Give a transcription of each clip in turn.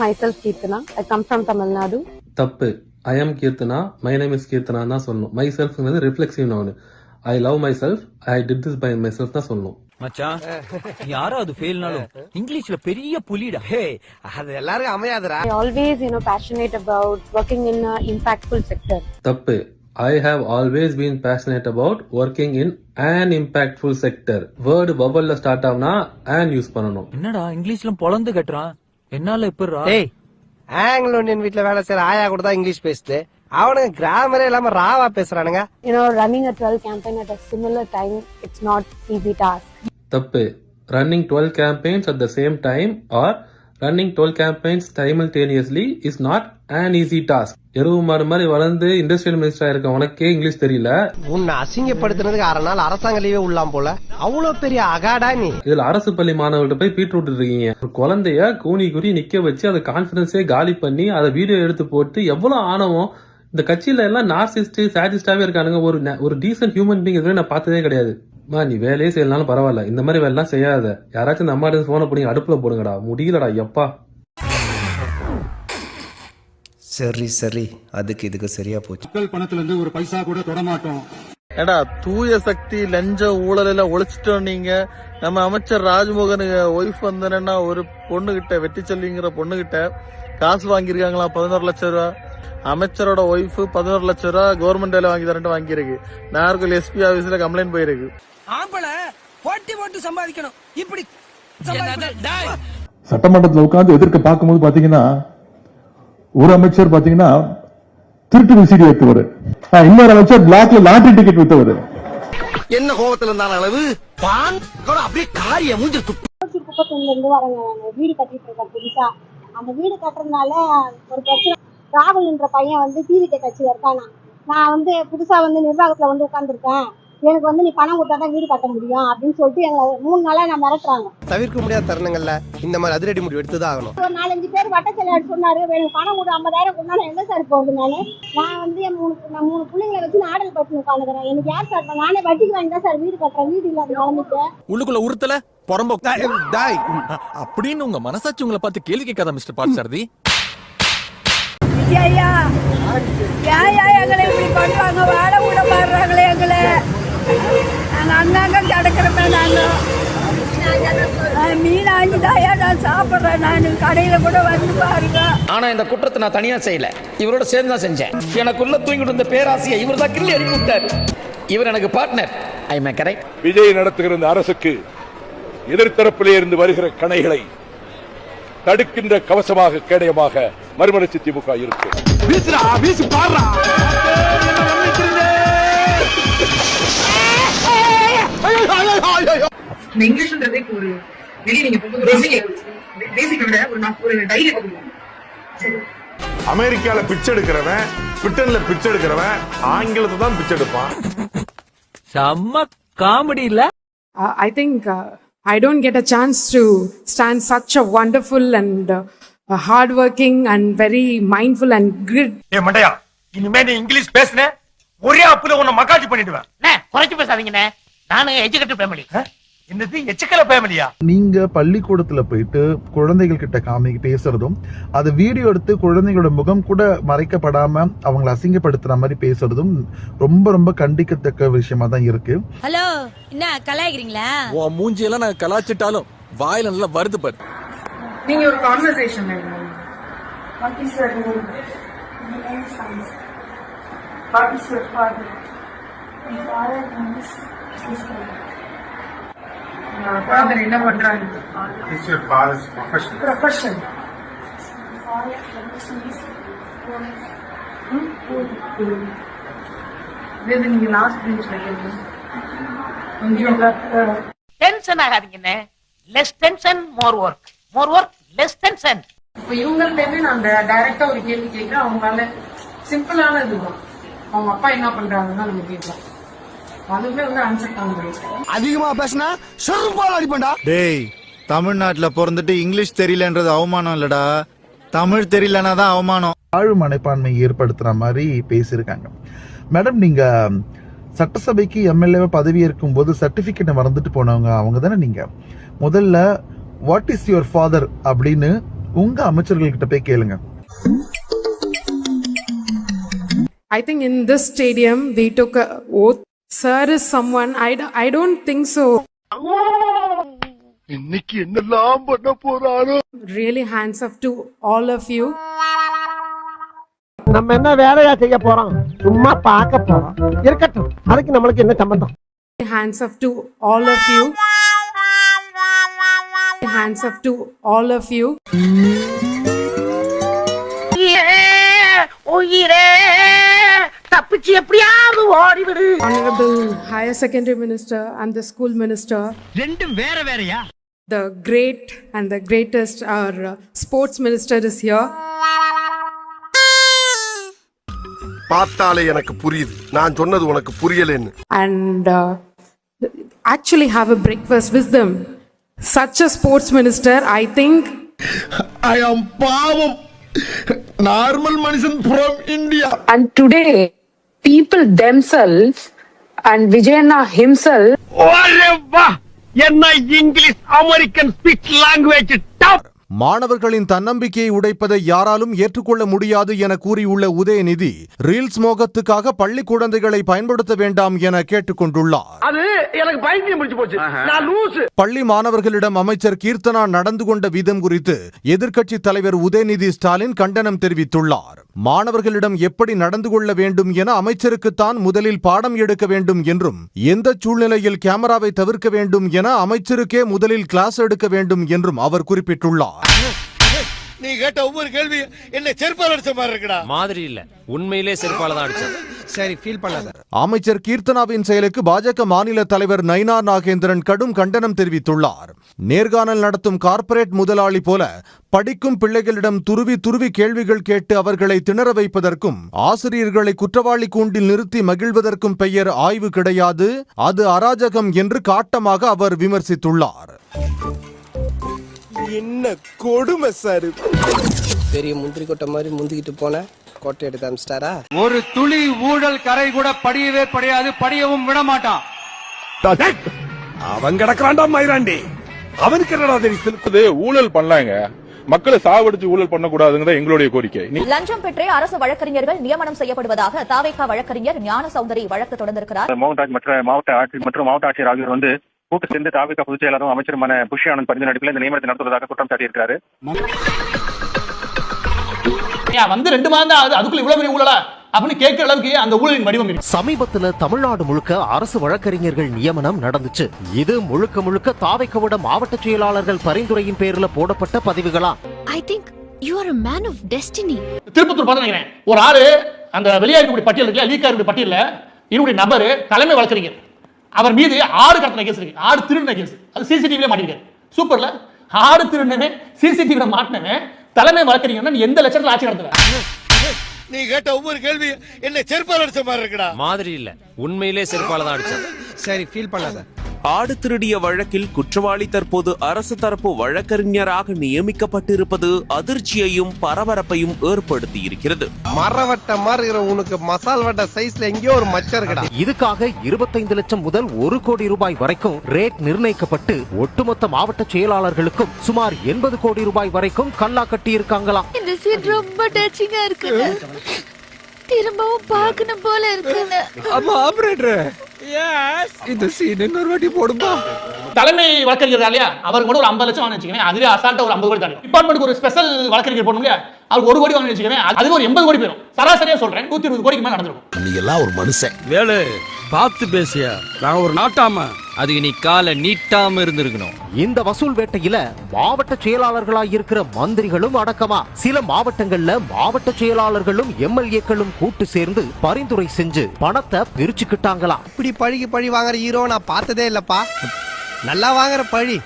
myself Keerthana. I come from Tamil Nadu. தப்பு. I am Keerthana. My name is Keerthana தான் சொல்லணும். myself reflexive noun. I love myself. I did this by myself தான் சொல்லணும். மச்சான் யாரோ அது ஃபெயில்னாலும் இங்கிலீஷ்ல பெரிய புலிடா. ஹே அது எல்லாரும் அமையாதுடா. I always passionate about working in an impactful sector. தப்பு. I have always been passionate about working in an impactful sector. Word வவல்ல ஸ்டார்ட் ஆகுனா an யூஸ் பண்ணணும். என்னடா இங்கிலீஷ்ல பொளந்து கட்டுறான். என்னால எப்பறா? டேய் ஆங்கிலோ இந்தியன் வீட்ல வேலை செய்யற ஆயா கூட தான் இங்கிலீஷ் பேசுது. அவனுங்க கிராமரே இல்லாம ராவா பேசுறானுங்க. Running a 12 campaign at a similar time, it's not easy task. தப்பு. Running 12 campaigns at the same time or running 12 campaigns simultaneously is not an easy task. எருவு மாறு மாதிரி வளர்ந்து இண்டஸ்ட்ரியல் மினிஸ்டரா இருக்க உனக்கே இங்கிலீஷ் தெரியல. உன்னை அசிங்கப்படுத்தினதுக்கு 6 நாள் அரசாங்க லீவே உள்ளாம் போல. அவ்வளவு பெரிய அகாடா நீ. இதுல அரசு பள்ளி மாணவர்கள்ட்ட போய் பீட்ரூட் இருக்கீங்க. ஒரு குழந்தைய கூனி குறி நிக்க வச்சு அதை கான்பிடன்ஸே காலி பண்ணி அதை வீடியோ எடுத்து போட்டு எவ்வளவு ஆணவம். இந்த கட்சியில எல்லாம் நார்சிஸ்ட் சாடிஸ்டாவே இருக்கானுங்க. ஒரு டீசென்ட் ஹியூமன் பீங் இதுவரை நான் பார்த்ததே கிடையாது. நீ வேலையே செய்யலாம் பரவாயில்ல, இந்த மாதிரி வேலைலாம் செய்யாத. யாராச்சும் இந்த அம்மாட்ட போன போடுங்க, அடுப்புல போடுங்கடா, முடியலடா எப்பா. சரி சரி, அதுக்கு இதுக்கு சரியா போச்சு. மக்கள் பணத்துல இருந்து ஒரு பைசா கூட தொட மாட்டோம். ஏடா தூய சக்தி லஞ்ச ஊழல் எல்லாம் ஒழிச்சிட்டோம். நீங்க நம்ம அமைச்சர் ராஜ்மோகன் ஒய்ஃப் வந்தனா ஒரு பொண்ணுகிட்ட வெட்டிச்சல்லிங்கிற பொண்ணுகிட்ட காசு வாங்கிருக்காங்களா 11 லட்சம் ரூபாய். அமைச்சரோட ஒய்ஃப் 11 லட்சம் ரூபாய் கவர்மெண்ட் வேலை வாங்கி தரேன் வாங்கிருக்கு. நாகர்கோவில் எஸ்பி ஆபீஸ்ல கம்ப்ளைண்ட் போயிருக்கு. போட்டு சம்பாதிக்கணும். இப்படி சட்டமன்றத்தில் உட்கார்ந்து எதிர்க்க பார்க்கும்போது பாத்தீங்கன்னா ஒரு அமைச்சர் பாத்தீங்கன்னா திருட்டு விசிடி வைத்தவர், இன்னொரு அமைச்சர் பிளாக்ல லாட்டரி டிக்கெட் வித்தவர். என்ன கோபத்துல இருந்தான அளவு பான் அப்படியே காரிய மூஞ்சி குப்பத்தூர்ல இருந்து வரங்க. வீடு கட்டிட்டு இருக்கேன் புதுசா. அந்த வீடு கட்டுறதுனால ஒரு பிரச்சனை. ராகுல்ன்ற பையன் டிவிகே கட்சியில இருக்கானா. நான் புதுசா நிர்வாகத்துல உட்கார்ந்துருக்கேன். எனக்கு நீ பணம் கொடுத்தாதான் வீடு கட்ட முடியும் அப்படின்னு சொல்லிட்டு எங்களை 3 நாளா நான் மிரட்டுறாங்க. தவிர்க்க முடியாத தருணங்கள்ல இந்த மாதிரி அதிரடி முடிவு எடுத்துதான் ஆகணும். ஒரு 4-5 பேர் வட்டச்செயலாளர் சொன்னாரு, எனக்கு பணம் கொடு 50,000 கொடுத்தாலும் எங்க சார் போகுது. நான் என் 3 பிள்ளைங்களை வச்சு நாடல் பட்டு உட்காந்துக்கிறேன். எனக்கு யார் சார், நானே வட்டிக்கு வாங்கி தான் சார் வீடு கட்டுறேன். வீடு இல்லாத நிலைமைக்கு உள்ளுக்குள்ள உறுத்தல பொறம்போ அப்படின்னு உங்க மனசாட்சி உங்களை பார்த்து கேள்வி கேட்காத மிஸ்டர் பாட்சாரதி. ஐயா ஏயா எங்களை இப்படி பண்றாங்க? வாழ கூட பாடுறாங்களே எங்களை. நாங்க அண்ணாங்க கிடக்கிறப்ப நாங்க மீன் ஆஞ்சுதாயா நான் சாப்பிட்றேன். நான் கடையில கூட பாருங்க. ஆனா இந்த குற்றத்தை நான் தனியா செய்யல, இவரோட சேர்ந்து தான் செஞ்சேன். எனக்குள்ள தூங்கிட்டு இருந்த பேராசையை இவர் தான் கிள்ளி அடிக்க விட்டார். இவர் எனக்கு பார்ட்னர். ஐ மே கரெக்ட். விஜய் நடத்துகிற இந்த அரசுக்கு எதிர்த்தரப்பிலே இருந்து வருகிற கணைகளை தடுக்கின்ற கவசமாக கேடயமாக மறுமலர்ச்சி திமுக இருக்கு. அமெரிக்கால பிச்சை எடுக்கிறவன், பிரிட்டன்ல பிச்சை எடுக்கிறவன் ஆங்கிலத்தை தான் பிச்சை எடுப்பான். செம்ம காமெடி இல்ல? I think I don't get a chance to stand such a wonderful and hardworking and very mindful and good. ஏ மண்டையா, இனிமே நீ இங்கிலீஷ் பேசுன ஒரே அப்புல உன்னை மக்காச்சி பண்ணிடுவேன். குறைச்சு பேசாதீங்கண்ணே, நானும் எஜுகேட்டட் ஃபேமிலி. என்னது எச்சக்கல ஃபேமிலியா? நீங்க பள்ளிக்கூடத்துல போயிட்டு குழந்தைகள் கிட்ட பேசுறதும், அது வீடியோ எடுத்து குழந்தைகளோட முகம் கூட மறைக்கப்படாம அவங்களை அசிங்கப்படுத்துற மாதிரி பேசுறதும் ரொம்ப ரொம்ப கண்டிக்கத்தக்க விஷயமா தான் இருக்கு. ஹலோ, என்ன கலாய்க்கிறீங்களா? உன் மூஞ்சியெல்லாம் நான் கலாச்சிட்டாலும் வாயில நல்லா வருது பாரு. நீங்க ஒரு கான்வர்சேஷன் என்ன பண்றாங்க? ப்ரொஃபஷன் நீங்க லாஸ்ட் பெஞ்ச்ல டென்ஷன் ஆகாதீங்கண்ணே. Less tension more work, more work less tension. இப்ப இவங்கள்ட்டே நான் டைரக்டா ஒரு கேள்வி கேட்கிறேன். அவங்களால சிம்பிளான இதுதான், அவங்க அப்பா என்ன பண்றாங்கன்னு நம்ம கேட்கலாம். அதுவே ஆன்சர் பண்ண முடியும். அதிகமா பேசினா செருப்பால் அடிப்பண்டா. டேய், தமிழ்நாட்டுல பிறந்துட்டு இங்கிலீஷ் தெரியலன்றது அவமானம் இல்லடா, தமிழ் தெரியலனா தான் அவமானம். ஆழ் மனப்பான்மை ஏற்படுத்துற மாதிரி பேசியிருக்காங்க. மேடம், நீங்க சட்டசபைக்கு எம்எல்ஏ பதவி ஏற்கும் போது சர்டிபிகேட் மறந்துட்டு போனவங்க அவங்க தானே. நீங்க முதல்ல வாட் இஸ் யுவர் ஃபாதர் அப்படின்னு உங்க அமைச்சர்கள் கிட்ட போய் கேளுங்க. I think in this stadium we took a oath. Sir is someone I don't think so. இன்னைக்கு என்னெல்லாம் பண்ண போறாரோ. Really hands off to all of you. நம்ம என்ன வேலையா செய்ய போறோம்? சும்மா பார்க்க போறோம். இருக்கட்டும், அதுக்கு நம்மளுக்கு என்ன சம்பந்தம்? Hands off to all of you. Hands off to all of you. Honorable Higher Secondary Minister and the School Minister. The great and the greatest, our Sports Minister is here. பார்த்தாலே எனக்கு புரியுது, நான் சொன்னது உனக்கு புரியலன்னு. And actually have a breakfast with them. Such a sports minister, I think. I am பாவம், normal மனுஷன் from India. And today, people themselves and Vijayana himself. என்ன English American speech language top. மாணவர்களின் தன்னம்பிக்கையை உடைப்பதை யாராலும் ஏற்றுக்கொள்ள முடியாது என கூறியுள்ள உதயநிதி ரீல்ஸ் மோகத்துக்காக பள்ளி குழந்தைகளை பயன்படுத்த வேண்டாம் என கேட்டுக்கொண்டுள்ளார். அது எனக்கு பைத்தியம் பிடிச்சு போச்சு, நான் லூஸ். பள்ளி மாணவர்களிடம் அமைச்சர் கீர்த்தனா நடந்து கொண்ட விதம் குறித்து எதிர்க்கட்சி தலைவர் உதயநிதி ஸ்டாலின் கண்டனம் தெரிவித்துள்ளார். மாணவர்களிடம் எப்படி நடந்து கொள்ள வேண்டும் என அமைச்சருக்குத்தான் முதலில் பாடம் எடுக்க வேண்டும் என்றும், எந்த சூழ்நிலையில் கேமராவை தவிர்க்க வேண்டும் என அமைச்சருக்கே முதலில் கிளாஸ் எடுக்க வேண்டும் என்றும் அவர் குறிப்பிட்டுள்ளார். நீ கேட்ட ஒவ்வொரு கேள்வி என்ன செருப்பால அடிச்ச மாதிரி இருக்குடா. மாதிரி இல்ல, உண்மையிலே செருப்பால தான் அடிச்சேன். சரி, ஃபீல் பண்ணாத. அமைச்சர் கீர்த்தனாவின் செயலுக்கு பாஜக மாநில தலைவர் நயினா நாகேந்திரன் கடும் கண்டனம் தெரிவித்துள்ளார். நேர்காணல் நடத்தும் கார்ப்பரேட் முதலாளி போல படிக்கும் பிள்ளைகளிடம் துருவி துருவி கேள்விகள் கேட்டு அவர்களை திணற வைப்பதற்கும், ஆசிரியர்களை குற்றவாளி கூண்டில் நிறுத்தி மகிழ்வதற்கும் பெயர் ஆய்வு கிடையாது, அது அராஜகம் என்று காட்டமாக அவர் விமர்சித்துள்ளார். என்ன கொடுமை சார்! பெரிய முந்திரி கொட்டை மாதிரி முந்திக்கிட்டு போன கோட்டை எடுத்து அமிச்சிட்டாரா? ஒரு துளி ஊழல் கரை கூட படியவே படியாது, படியவும் விட மாட்டான். அவன் கிடக்குறான்டா மயிராண்டி, அவனுக்கு என்னடா தெரியும்? ஊழல் பண்ணலாங்க, மக்களை சாவடிச்சு ஊழல் பண்ணக்கூடாதுங்கிறத எங்களுடைய கோரிக்கை. லஞ்சம் பெற்றே அரசு வழக்கறிஞர்கள் நியமனம் செய்யப்படுவதாக தாவேகா வழக்கறிஞர் ஞான சௌந்தரி வழக்கு தொடர்ந்திருக்கிறார். மோகன்ராஜ் மாவட்ட ஆட்சியர் ஆகியோர் வந்து கூட்டு சேர்ந்து தாவேகா பொதுச் செயலாளரும் அமைச்சருமான புஷி ஆனந்த் பரிந்து நடிப்பில் இந்த நியமனத்தை நடத்துவதாக குற்றம் சாட்டியிருக்கிறாரு. வந்து 2 மாதம் தான் ஆகுது, அதுக்குள்ள இவ்வளவு பெரிய ஊழலா அப்படின்னு கேட்கிற அளவுக்கு அந்த ஊழலின் வடிவம் இருக்கு. சமீபத்துல தமிழ்நாடு முழுக்க அரசு வழக்கறிஞர்கள் நியமனம் நடந்துச்சு. இது முழுக்க முழுக்க தாவேகாவோட மாவட்ட செயலாளர்கள் பரிந்துரையின் பேர்ல போடப்பட்ட பதிவுகளா? I think you are a man of destiny. Tirupattur பார்த்து நினைக்கிறேன், ஒரு ஆளு அந்த வெளியாகக்கூடிய பட்டியல் இருக்குல்ல, லீக் ஆகக்கூடிய பட்டியல்ல என்னுடைய நபர் தலைமை வழக்கறிஞர், அவர் மீது 6 கடத்தல கேஸ் இருக்கு, 6 திருடின கேஸ். அது சிசிடிவில மாட்டிருக்காரு. சூப்பர்ல, 6 திருடினவே சிசிடிவில மாட்டினவே தலைமை வழக்கறிஞர். எந்த லட்சத்துல ஆட்சி நடத்துற? நீ கேட்ட ஒவ்வொரு கேள்வி என்ன செருப்பால அடிச்ச மாதிரி இருக்குடா. மாதிரி இல்ல, உண்மையிலே செருப்பால தான் அடிச்சேன். சரி, ஃபீல் பண்ணாத. ஆடு திருடிய வழக்கில் குற்றவாளி தற்போது அரசு தரப்பு வழக்கறிஞராக நியமிக்கப்பட்டிருப்பது அதிர்ச்சியையும் பரபரப்பையும் ஏற்படுத்தி இருக்கிறது. மரவட்ட மாதிரி உனக்கு மசால் வட்ட சைஸ்ல எங்கேயோ ஒரு மச்சம் இருக்குடா. இதுக்காக 25 லட்சம் முதல் 1 கோடி ரூபாய் வரைக்கும் ரேட் நிர்ணயிக்கப்பட்டு ஒட்டுமொத்த மாவட்ட செயலாளர்களுக்கும் சுமார் 80 கோடி ரூபாய் வரைக்கும் கல்லா கட்டி இருக்காங்களாம். இந்த சீன் ரொம்ப டச்சிங்கா இருக்குங்க. திரும்பவும் பார்க்கணும் போல இருக்குங்க. அம்மா ஆபரேட்டர், எஸ், இந்த சீன் இன்னொரு வாட்டி போடுமா? தலைமை வழக்கறிஞர் இல்லையா, அவருக்கு கூட ஒரு 50 லட்சம் வாங்கி வச்சுக்கோங்க, அதுவே அசால்ட்டா ஒரு 50 கோடி தாண்டி. டிபார்ட்மெண்ட்டுக்கு ஒரு ஸ்பெஷல் வழக்கறிஞர் போடணும் இல்லையா, அவருக்கு 1 கோடி வாங்கி வச்சுக்கோங்க, அது ஒரு 80 கோடி போயிடும். சராசரியா சொல்றேன், 120 கோடிக்கு மேல நடந்துரும். நீ எல்லாம் ஒரு மனுஷன். வேலு பார்த்து பேசியா, நான் ஒரு நாட்டாம. அதுக்கு நீ காலை நீட்டாம இருந்திருக்கணும். இந்த வசூல் வேட்டையில மாவட்ட செயலாளர்களாய் இருக்கிற மந்திரிகளும் அடக்கமா. சில மாவட்டங்கள்ல மாவட்ட செயலாளர்களும் எம்எல்ஏக்களும் கூட்டு சேர்ந்து பரிந்துரை செஞ்சு பணத்தை பிரிச்சுக்கிட்டாங்களாம். இப்படி பழி வாங்குற ஹீரோ நான் பார்த்ததே இல்லப்பா. நல்லா வாங்குற பழி.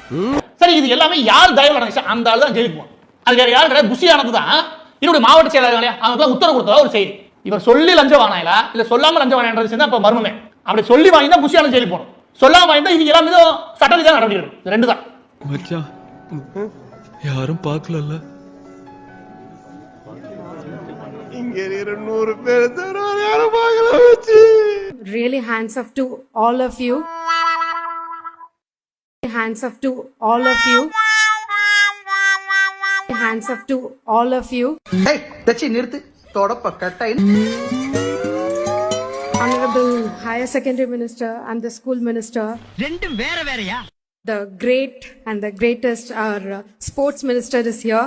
சரி, இது எல்லாமே யார் தயவுல நடந்துச்சு? அந்த ஆளு தான் ஜெயிக்கும். அது வேற யாரு? புஷி ஆனந்த் தான் என்னுடைய மாவட்ட செயலாளர். அவங்க உத்தரவு கொடுத்ததா ஒரு செய்தி. இவர் சொல்லி லஞ்சம் வாங்கினா இல்ல சொல்லாம லஞ்சம் வாங்கினது சேர்ந்தா இப்ப மர்மமே. அப்படி சொல்லி வாங்கினா புஷி ஆனந்த் ஜெயிலுக்கு போகணும், சொல்லாம வாங்கினா இது எல்லாமே சட்டவிதான் நடவடிக்கை. 2 தான். மச்சான், யாரும் பார்க்கலல்ல. இங்க இருக்கிற 100 பேர் தர யாரும் பார்க்கல வச்சு. Really hands off to all of you. Hands off to all of you. hands up to all of you. நிறுத்து தொடப்ப கட்டை. Honorable Higher Secondary Minister and the School Minister. The great and the greatest, our Sports Minister is here.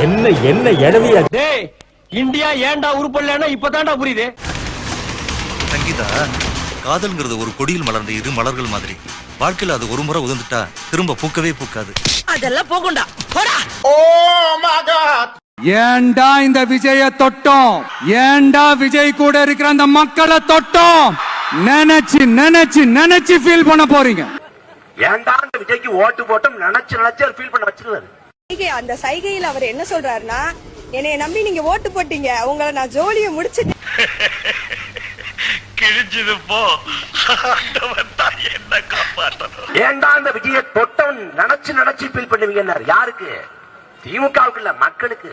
என்ன எடவியா டேய் India ஏன்டா உருப்படலன்னா இப்பதான்டா புரியுது. சங்கீதா, காதல்ங்கிறது ஒரு கொடியில் மலர்ந்த இரு மலர்கள் மாதிரி. வாழ்க்கையில அது ஒரு முறை உதிர்ந்துட்டா திரும்ப பூக்கவே பூக்காது. அதெல்லாம் போகும்டா போடா. ஏன்டா இந்த விஜய தொட்டோம், ஏன்டா விஜய் கூட இருக்கிற அந்த மக்களை தொட்டோம் நினைச்சு நினைச்சு நினைச்சு ஃபீல் பண்ண போறீங்க. ஏன்டா இந்த விஜய்க்கு ஓட்டு போட்டோம் நினைச்சு நினைச்சு ஃபீல் பண்ண வச்சிருவாரு. அந்த சைகையில் அவர் என்ன சொல்றாருன்னா, என்னைய நம்பி நீங்க ஓட்டு போட்டீங்க, உங்களை நான் ஜோலியை முடிச்சிட்டேன். கிழிஞ்சது போ, என்ன காப்பாற்றணும். ஏன்டா இந்த விஜய தொட்டவன் நினைச்சு நினைச்சு ஃபீல் பண்ணுவீங்க. யாருக்கு? திமுகவுக்கு இல்ல, மக்களுக்கு.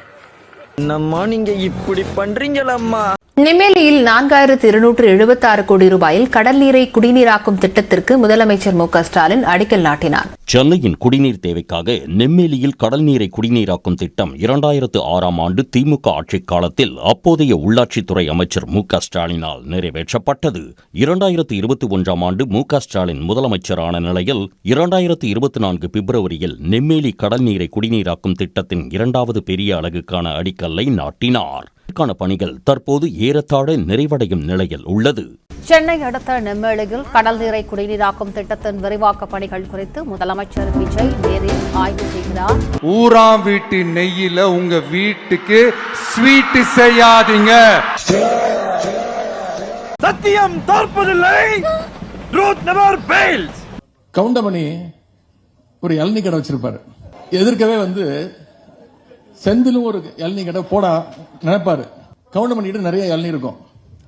என்னம்மா நீங்க இப்படி பண்றீங்களம்மா? நெம்மேலியில் 4276 கோடி ரூபாயில் கடல் நீரை குடிநீராக்கும் திட்டத்திற்கு முதலமைச்சர் மு.க.ஸ்டாலின் அடிக்கல் நாட்டினார். சென்னையின் குடிநீர் தேவைக்காக நெம்மேலியில் கடல் நீரை குடிநீராக்கும் திட்டம் 2006ஆம் ஆண்டு திமுக ஆட்சிக் காலத்தில் அப்போதைய உள்ளாட்சித்துறை அமைச்சர் மு.க.ஸ்டாலினால் நிறைவேற்றப்பட்டது. 2021ஆம் ஆண்டு மு.க.ஸ்டாலின் முதலமைச்சரான நிலையில் 2024 பிப்ரவரியில் நெம்மேலி கடல் நீரை குடிநீராக்கும் திட்டத்தின் 2வது பெரிய அலகுக்கான அடிக்கல்லை நாட்டினார். இதற்கான பணிகள் தற்போது ஏறத்தாழ நிறைவடையும் நிலையில் உள்ளது. சென்னை அடுத்த நெம்மேலியில் கடல் நீரை குடிநீராக்கும் திட்டத்தின் விரிவாக்க பணிகள் குறித்து முதலமைச்சர் விஜய் நேரில் ஆய்வு செய்கிறார். ஊராம் வீட்டு நெய்யில உங்க வீட்டுக்கு ஸ்வீட் செய்யாதீங்க. சத்தியம் தோற்பதில்லை. Truth never fails. கவுண்டமணி ஒரு இளநீ கடை வச்சிருப்பாரு. எதிர்க்கவே செந்திலும் ஒரு இளநீ கடை போட நினைப்பாரு. கவுண்டமணி கிட்ட நிறைய இளநீ இருக்கும்.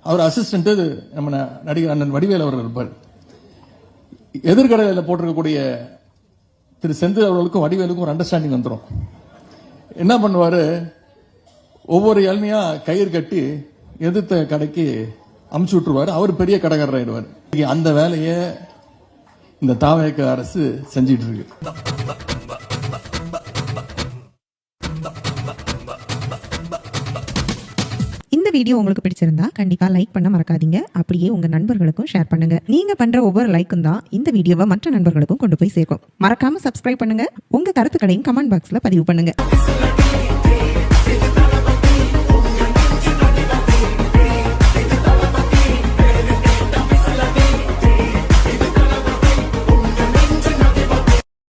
அவர் அசிஸ்டன்ட் நம்ம நடிகர் அண்ணன் வடிவேல் அவர்கள் இருப்பார். எதிர்கடையில் போட்டிருக்கக்கூடிய திரு செந்தில் அவர்களுக்கும் வடிவேலுக்கும் ஒரு அண்டர்ஸ்டாண்டிங் வந்துடும். என்ன பண்ணுவாரு, ஒவ்வொரு இளநியா கயிறு கட்டி எதிர்த்த கடைக்கு அமுச்சு விட்டுருவாரு. அவர் பெரிய கடைக்காரர் ஆயிடுவார். அந்த வேலையை இந்த தாவேக அரசு செஞ்சிட்டு இருக்கு. இந்த வீடியோ உங்களுக்கு பிடிச்சிருந்தா கண்டிப்பா லைக் பண்ண மறக்காதீங்க. அப்படியே உங்க நண்பர்களுக்கும் ஷேர் பண்ணுங்க. நீங்க பண்ற ஒவ்வொரு லைக்கும் தான் இந்த வீடியோவை மற்ற நண்பர்களுக்கும் கொண்டு போய் சேர்க்கும். மறக்காம சப்ஸ்கிரைப் பண்ணுங்க. உங்க கருத்துக்களையும் கமெண்ட் பாக்ஸ்ல பதிவு பண்ணுங்க.